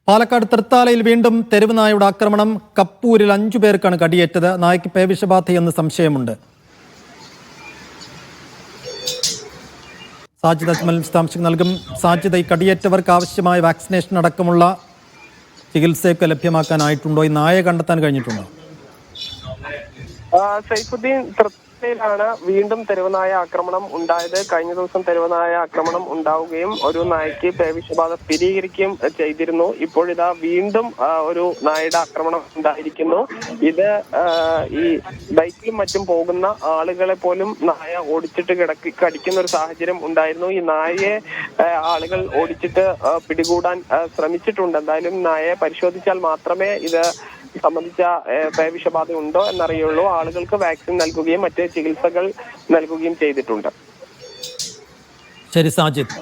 പാലക്കാട് തൃത്താലയിൽ വീണ്ടും തെരുവ് നായയുടെ ആക്രമണം. കപ്പൂരിൽ 5 പേർക്കാണ് കടിയേറ്റത്. നായ്ക്ക് പേവിഷബാധയെന്ന് സംശയമുണ്ട്. സാജിദ് അജ്മൽ വിശദാംശങ്ങൾ നൽകും. സാജിദ്, ഈ കടിയേറ്റവർക്ക് ആവശ്യമായ വാക്സിനേഷൻ അടക്കമുള്ള ചികിത്സയൊക്കെ ലഭ്യമാക്കാനായിട്ടുണ്ടോ? ഈ നായയെ കണ്ടെത്താൻ കഴിഞ്ഞിട്ടുണ്ടോ? സൈഫുദ്ദീൻ, തൃത്തയിലാണ് വീണ്ടും തെരുവുനായ ആക്രമണം ഉണ്ടായത്. കഴിഞ്ഞ ദിവസം തെരുവുനായ ആക്രമണം ഉണ്ടാവുകയും ഒരു നായ്ക്ക് പേവിഷബാധ സ്ഥിരീകരിക്കുകയും ചെയ്തിരുന്നു. ഇപ്പോഴിതാ വീണ്ടും ഒരു നായയുടെ ആക്രമണം ഉണ്ടായിരിക്കുന്നു. ഇത് ഈ ബൈക്കിലും മറ്റും പോകുന്ന ആളുകളെ പോലും നായ ഓടിച്ചിട്ട് കടിക്കുന്ന ഒരു സാഹചര്യം ഉണ്ടായിരുന്നു. ഈ നായയെ ആളുകൾ ഓടിച്ചിട്ട് പിടികൂടാൻ ശ്രമിച്ചിട്ടുണ്ട്. എന്തായാലും നായയെ പരിശോധിച്ചാൽ മാത്രമേ ഇത് സംബന്ധിച്ച പേവിഷബാധ ഉണ്ടോ എന്നറിയുള്ളൂ. ആളുകൾക്ക് വാക്സിൻ നൽകുകയും മറ്റ് ചികിത്സകൾ നൽകുകയും ചെയ്തിട്ടുണ്ട്. ശരി സാജിദ്.